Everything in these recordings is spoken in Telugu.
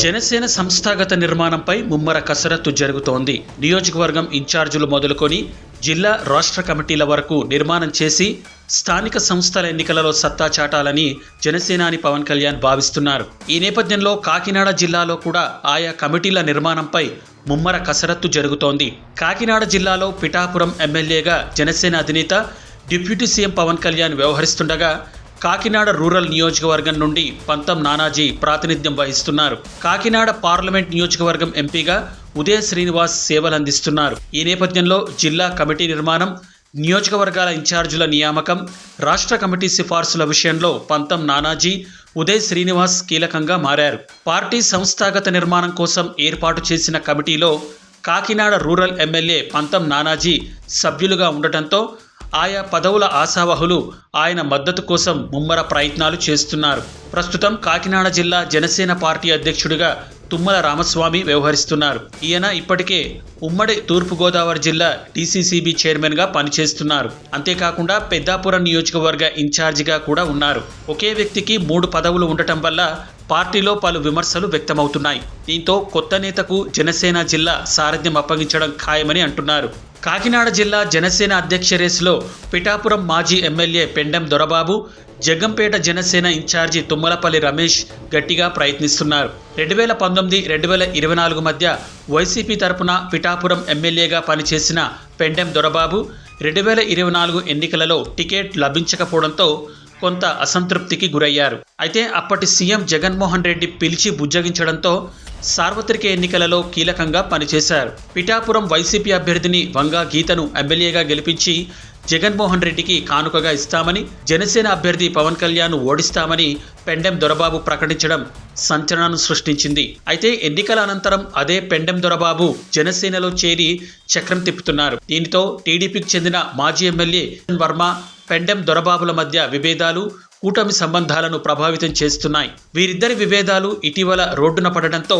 జనసేన సంస్థాగత నిర్మాణంపై ముమ్మర కసరత్తు జరుగుతోంది. నియోజకవర్గం ఇన్ఛార్జీలు మొదలుకొని జిల్లా రాష్ట్ర కమిటీల వరకు నిర్మాణం చేసి స్థానిక సంస్థల ఎన్నికలలో సత్తా చాటాలని జనసేనాని పవన్ కళ్యాణ్ భావిస్తున్నారు. ఈ నేపథ్యంలో కాకినాడ జిల్లాలో కూడా ఆయా కమిటీల నిర్మాణంపై ముమ్మర కసరత్తు జరుగుతోంది. కాకినాడ జిల్లాలో పిఠాపురం ఎమ్మెల్యేగా జనసేన అధినేత డిప్యూటీ సీఎం పవన్ కళ్యాణ్ వ్యవహరిస్తుండగా కాకినాడ రూరల్ నియోజకవర్గం నుండి పంతం నానాజీ ప్రాతినిధ్యం వహిస్తున్నారు. కాకినాడ పార్లమెంట్ నియోజకవర్గం ఎంపీగా ఉదయ శ్రీనివాస్ సేవలందిస్తున్నారు. ఈ నేపథ్యంలో జిల్లా కమిటీ నిర్మాణం, నియోజకవర్గాల ఇన్ఛార్జీల నియామకం, రాష్ట్ర కమిటీ సిఫార్సుల విషయంలో పంతం నానాజీ, ఉదయ్ శ్రీనివాస్ కీలకంగా మారారు. పార్టీ సంస్థాగత నిర్మాణం కోసం ఏర్పాటు చేసిన కమిటీలో కాకినాడ రూరల్ ఎమ్మెల్యే పంతం నానాజీ సభ్యులుగా ఉండటంతో ఆయా పదవుల ఆశావహులు ఆయన మద్దతు కోసం ముమ్మర ప్రయత్నాలు చేస్తున్నారు. ప్రస్తుతం కాకినాడ జిల్లా జనసేన పార్టీ అధ్యక్షుడిగా తుమ్మల రామస్వామి వ్యవహరిస్తున్నారు. ఈయన ఇప్పటికే ఉమ్మడి తూర్పుగోదావరి జిల్లా DCCB చైర్మన్గా పనిచేస్తున్నారు. అంతేకాకుండా పెద్దాపురం నియోజకవర్గ ఇన్ఛార్జిగా కూడా ఉన్నారు. ఒకే వ్యక్తికి 3 పదవులు ఉండటం వల్ల పార్టీలో పలు విమర్శలు వ్యక్తమవుతున్నాయి. దీంతో కొత్త నేతకు జనసేన జిల్లా సారథ్యం అప్పగించడం ఖాయమని అంటున్నారు. కాకినాడ జిల్లా జనసేన అధ్యక్ష రేసులో పిఠాపురం మాజీ ఎమ్మెల్యే పెండెం దొరబాబు, జగ్గంపేట జనసేన ఇన్ఛార్జి తుమ్మలపల్లి రమేష్ గట్టిగా ప్రయత్నిస్తున్నారు. 2019-2024 మధ్య వైసీపీ తరపున పిఠాపురం ఎమ్మెల్యేగా పనిచేసిన పెండెం దొరబాబు 2024 ఎన్నికలలో టికెట్ లభించకపోవడంతో కొంత అసంతృప్తికి గురయ్యారు. అయితే అప్పటి సీఎం జగన్మోహన్ రెడ్డి పిలిచి బుజ్జగించడంతో సార్వత్రిక ఎన్నికలలో కీలకంగా పనిచేశారు. పిఠాపురం వైసీపీ అభ్యర్థిని వంగా గీతను ఎమ్మెల్యేగా గెలిపించి జగన్మోహన్ రెడ్డికి కానుకగా ఇస్తామని, జనసేన అభ్యర్థి పవన్ కళ్యాణ్ ఓడిస్తామని పెండెం దొరబాబు ప్రకటించడం సంచలనం సృష్టించింది. అయితే ఎన్నికల అనంతరం అదే పెండెం దొరబాబు జనసేనలో చేరి చక్రం తిప్పుతున్నారు. దీనితో టీడీపీకి చెందిన మాజీ ఎమ్మెల్యే వర్మ, పెండెం దొరబాబుల మధ్య విభేదాలు కూటమి సంబంధాలను ప్రభావితం చేస్తున్నాయి. వీరిద్దరి విభేదాలు ఇటీవల రోడ్డున పడడంతో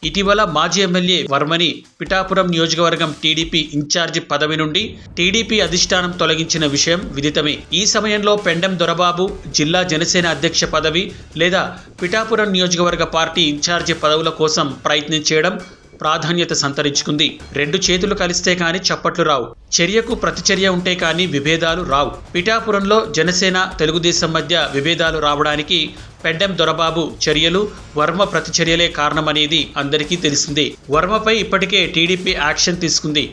ఇటీవల మాజీ ఎమ్మెల్యే వర్మని పిఠాపురం నియోజకవర్గం టీడీపీ ఇన్ఛార్జి పదవి నుండి టీడీపీ అధిష్టానం తొలగించిన విషయం విదితమే. ఈ సమయంలో పెండెం దొరబాబు జిల్లా జనసేన అధ్యక్ష పదవి లేదా పిఠాపురం నియోజకవర్గ పార్టీ ఇన్ఛార్జి పదవుల కోసం ప్రయత్నించడం ప్రాధాన్యత సంతరించుకుంది. 2 చేతులు కలిస్తే కానీ చప్పట్లు రావు, చర్యకు ప్రతిచర్య ఉంటే కానీ విభేదాలు రావు. పిఠాపురంలో జనసేన తెలుగుదేశం మధ్య విభేదాలు రావడానికి పెండెం దొరబాబు చర్యలు, వర్మ ప్రతిచర్యలే కారణమనేది అందరికీ తెలిసిందే. వర్మపై ఇప్పటికే టీడీపీ యాక్షన్ తీసుకుంది.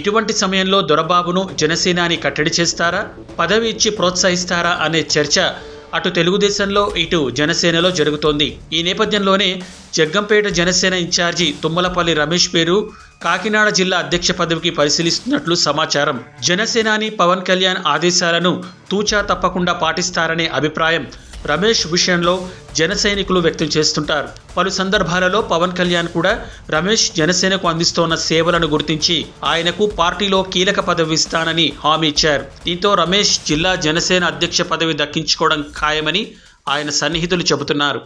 ఇటువంటి సమయంలో దొరబాబును జనసేనాని కట్టడి చేస్తారా, పదవి ఇచ్చి ప్రోత్సహిస్తారా అనే చర్చ అటు తెలుగుదేశంలో ఇటు జనసేనలో జరుగుతోంది. ఈ నేపథ్యంలోనే జగ్గంపేట జనసేన ఇన్ఛార్జి తుమ్మలపల్లి రమేష్ పేరు కాకినాడ జిల్లా అధ్యక్ష పదవికి పరిశీలిస్తున్నట్లు సమాచారం. జనసేనాని పవన్ కళ్యాణ్ ఆదేశాలను తూచా తప్పకుండా పాటిస్తారనే అభిప్రాయం రమేష్ విషయంలో జన సైనికులు వ్యక్తం చేస్తుంటారు. పలు సందర్భాలలో పవన్ కళ్యాణ్ కూడా రమేష్ జనసేనకు అందిస్తోన్న సేవలను గుర్తించి ఆయనకు పార్టీలో కీలక పదవి ఇస్తానని హామీ ఇచ్చారు. దీంతో రమేష్ జిల్లా జనసేన అధ్యక్ష పదవి దక్కించుకోవడం ఖాయమని ఆయన సన్నిహితులు చెబుతున్నారు.